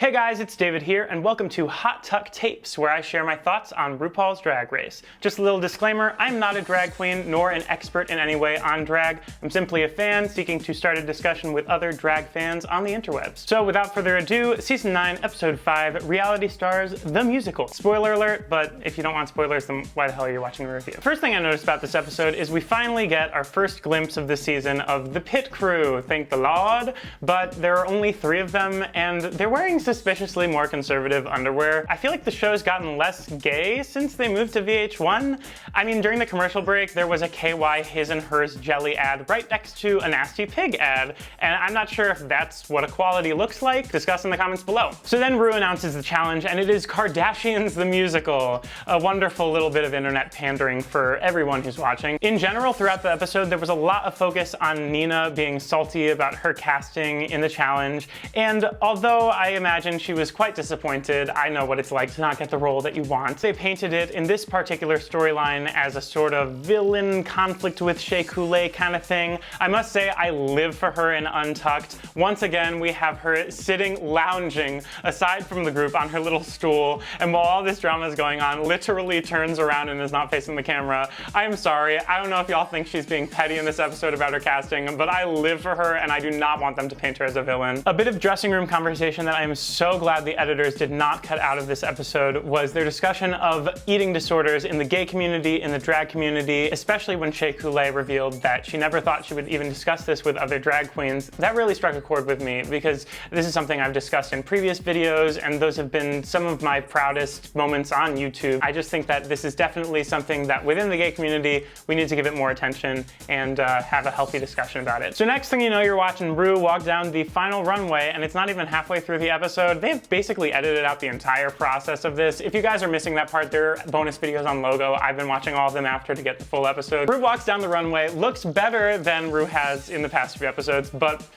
Hey guys, it's David here, and welcome to Hot Tuck Tapes, where I share my thoughts on RuPaul's Drag Race. Just a little disclaimer, I'm not a drag queen, nor an expert in any way on drag. I'm simply a fan seeking to start a discussion with other drag fans on the interwebs. So without further ado, Season 9, Episode 5, Reality Stars, The Musical. Spoiler alert, but if you don't want spoilers, then why the hell are you watching the review? First thing I noticed about this episode is we finally get our first glimpse of the season of the pit crew, thank the Lord, but there are only 3 of them, and they're wearing suspiciously more conservative underwear. I feel like the show's gotten less gay since they moved to VH1. I mean, during the commercial break, there was a KY His and Hers jelly ad right next to a Nasty Pig ad, and I'm not sure if that's what equality looks like. Discuss in the comments below. So then Ru announces the challenge, and it is Kardashians the Musical. A wonderful little bit of internet pandering for everyone who's watching. In general, throughout the episode, there was a lot of focus on Nina being salty about her casting in the challenge, and although I imagine she was quite disappointed, I know what it's like to not get the role that you want. They painted it in this particular storyline as a sort of villain conflict with Shea Coulee kind of thing. I must say, I live for her in Untucked. Once again, we have her sitting, lounging aside from the group on her little stool, and while all this drama is going on, literally turns around and is not facing the camera. I'm sorry, I don't know if y'all think she's being petty in this episode about her casting, but I live for her and I do not want them to paint her as a villain. A bit of dressing room conversation that I am so glad the editors did not cut out of this episode was their discussion of eating disorders in the gay community, in the drag community, especially when Shea Coulee revealed that she never thought she would even discuss this with other drag queens. That really struck a chord with me because this is something I've discussed in previous videos, and those have been some of my proudest moments on YouTube. I just think that this is definitely something that within the gay community, we need to give it more attention and have a healthy discussion about it. So next thing you know, you're watching Ru walk down the final runway, and it's not even halfway through the episode. They've basically edited out the entire process of this. If you guys are missing that part, there are bonus videos on Logo. I've been watching all of them after to get the full episode. Ru walks down the runway, looks better than Ru has in the past few episodes, but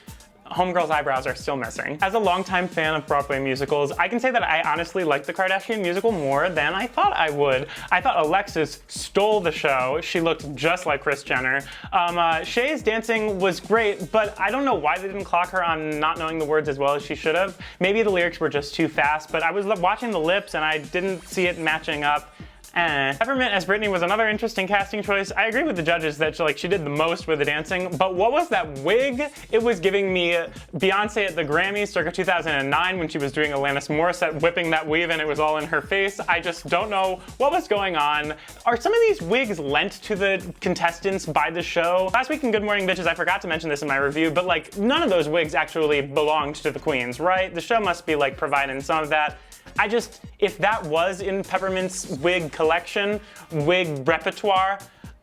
Homegirl's eyebrows are still missing. As a longtime fan of Broadway musicals, I can say that I honestly like the Kardashian musical more than I thought I would. I thought Alexis stole the show. She looked just like Kris Jenner. Shea's dancing was great, but I don't know why they didn't clock her on not knowing the words as well as she should have. Maybe the lyrics were just too fast, but I was watching the lips and I didn't see it matching up. Peppermint as Britney was another interesting casting choice. I agree with the judges that she did the most with the dancing, but what was that wig? It was giving me Beyonce at the Grammys circa 2009 when she was doing Alanis Morissette whipping that weave and it was all in her face. I just don't know what was going on. Are some of these wigs lent to the contestants by the show? Last week in Good Morning Bitches, I forgot to mention this in my review, but like none of those wigs actually belonged to the queens, right? The show must be like providing some of that. If that was in Peppermint's wig collection, wig repertoire,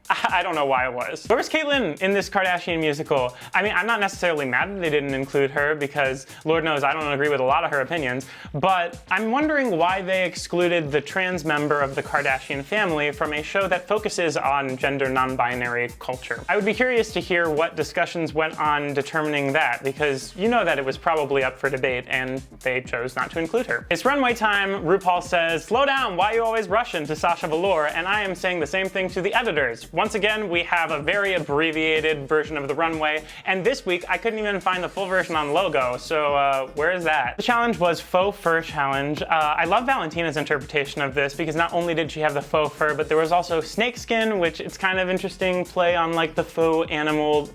I don't know why it was. Where's Caitlyn in this Kardashian musical? I mean, I'm not necessarily mad that they didn't include her because Lord knows I don't agree with a lot of her opinions, but I'm wondering why they excluded the trans member of the Kardashian family from a show that focuses on gender non-binary culture. I would be curious to hear what discussions went on determining that because you know that it was probably up for debate and they chose not to include her. It's runway time. RuPaul says, "Slow down, why are you always rushing?" to Sasha Velour, and I am saying the same thing to the editors. Once again, we have a very abbreviated version of the runway, and this week I couldn't even find the full version on Logo, so where is that? The challenge was Faux Fur Challenge. I love Valentina's interpretation of this because not only did she have the faux fur, but there was also snakeskin, which it's kind of interesting play on like the faux animal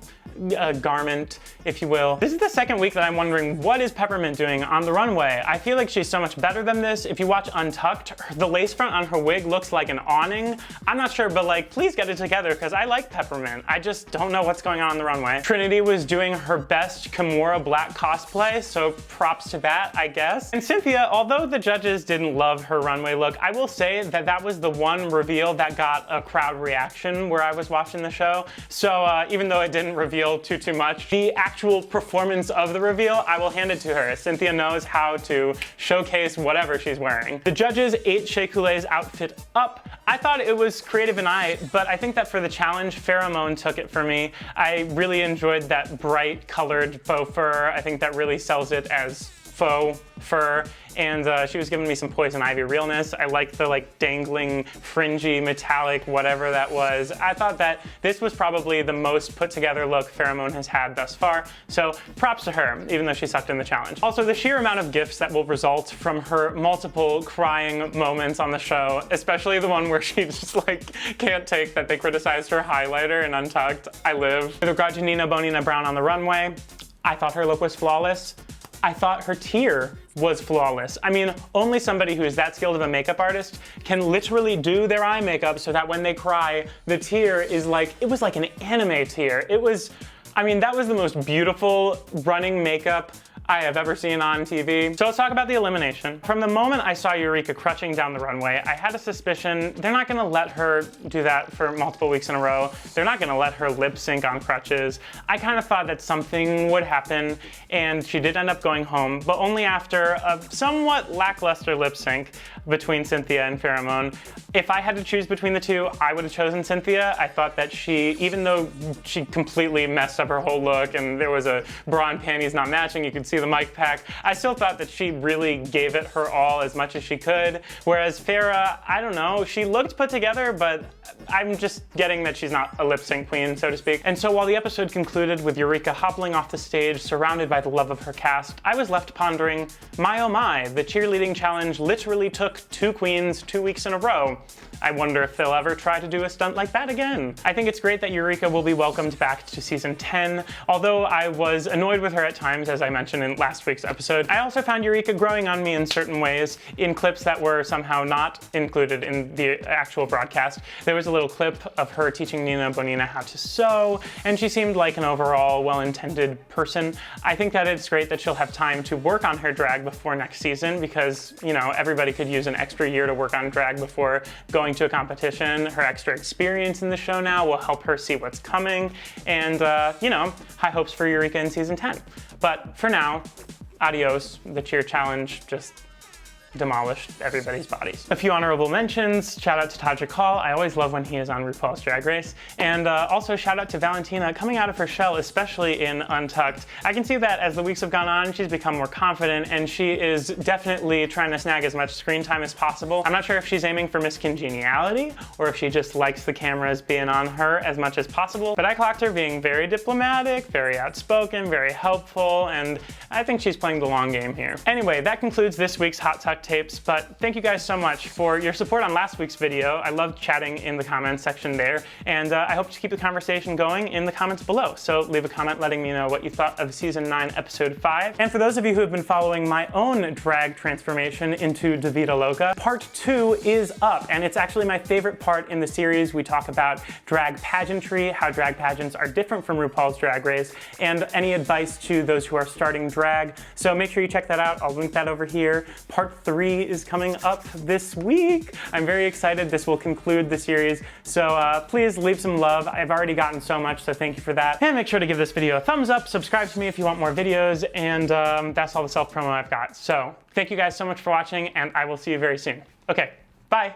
garment, if you will. This is the second week that I'm wondering, what is Peppermint doing on the runway? I feel like she's so much better than this. If you watch Untucked, the lace front on her wig looks like an awning. I'm not sure, but like, please get it together because I like Peppermint. I just don't know what's going on the runway. Trinity was doing her best Kimura Black cosplay, so props to that, I guess. And Cynthia, although the judges didn't love her runway look, I will say that that was the one reveal that got a crowd reaction where I was watching the show. So even though it didn't reveal too much, the actual performance of the reveal, I will hand it to her. Cynthia knows how to showcase whatever she's wearing. The judges ate Shea Coulee's outfit up. I thought it was creative and but I think that for the challenge, Pheromone took it for me. I really enjoyed that bright colored faux fur. I think that really sells it as faux fur, and she was giving me some Poison Ivy realness. I liked the like dangling, fringy, metallic, whatever that was. I thought that this was probably the most put together look Pheromone has had thus far, so props to her, even though she sucked in the challenge. Also, the sheer amount of gifs that will result from her multiple crying moments on the show, especially the one where she just like can't take that they criticized her highlighter in Untucked. I live. With regard to Nina Bonina Brown on the runway, I thought her look was flawless. I thought her tear was flawless. I mean, only somebody who is that skilled of a makeup artist can literally do their eye makeup so that when they cry, the tear is like, it was like an anime tear. It was, I mean, that was the most beautiful running makeup I have ever seen on TV. So let's talk about the elimination. From the moment I saw Eureka crutching down the runway, I had a suspicion they're not gonna let her do that for multiple weeks in a row. They're not gonna let her lip sync on crutches. I kind of thought that something would happen, and she did end up going home, but only after a somewhat lackluster lip sync between Cynthia and Pheromone. If I had to choose between the two, I would have chosen Cynthia. I thought that she, even though she completely messed up her whole look and there was a bra and panties not matching, you could see the mic pack, I still thought that she really gave it her all as much as she could. Whereas Farrah, I don't know, she looked put together, but I'm just getting that she's not a lip sync queen, so to speak. And so while the episode concluded with Eureka hobbling off the stage, surrounded by the love of her cast, I was left pondering, my oh my, the cheerleading challenge literally took 2 queens 2 weeks in a row. I wonder if they'll ever try to do a stunt like that again. I think it's great that Eureka will be welcomed back to season 10, although I was annoyed with her at times, as I mentioned in last week's episode. I also found Eureka growing on me in certain ways, in clips that were somehow not included in the actual broadcast. There was a little clip of her teaching Nina Bonina how to sew, and she seemed like an overall well-intended person. I think that it's great that she'll have time to work on her drag before next season, because, you know, everybody could use an extra year to work on drag before going to a competition. Her extra experience in the show now will help her see what's coming, and you know, high hopes for Eureka in season 10. But for now, adios. The cheer challenge just demolished everybody's bodies. A few honorable mentions. Shout out to Tadja Call. I always love when he is on RuPaul's Drag Race. And also shout out to Valentina coming out of her shell, especially in Untucked. I can see that as the weeks have gone on, she's become more confident, and she is definitely trying to snag as much screen time as possible. I'm not sure if she's aiming for Miss Congeniality or if she just likes the cameras being on her as much as possible. But I clocked her being very diplomatic, very outspoken, very helpful, and I think she's playing the long game here. Anyway, that concludes this week's Hot Tuck Tapes, but thank you guys so much for your support on last week's video. I loved chatting in the comments section there, and I hope to keep the conversation going in the comments below. So leave a comment letting me know what you thought of season 9, episode 5. And for those of you who have been following my own drag transformation into Davida Loca, part 2 is up, and it's actually my favorite part in the series. We talk about drag pageantry, how drag pageants are different from RuPaul's Drag Race, and any advice to those who are starting drag. So make sure you check that out. I'll link that over here. Part 3 is coming up this week. I'm very excited. This will conclude the series. So please leave some love. I've already gotten so much, so thank you for that. And make sure to give this video a thumbs up, subscribe to me if you want more videos, and that's all the self-promo I've got. So thank you guys so much for watching, and I will see you very soon. Okay, bye.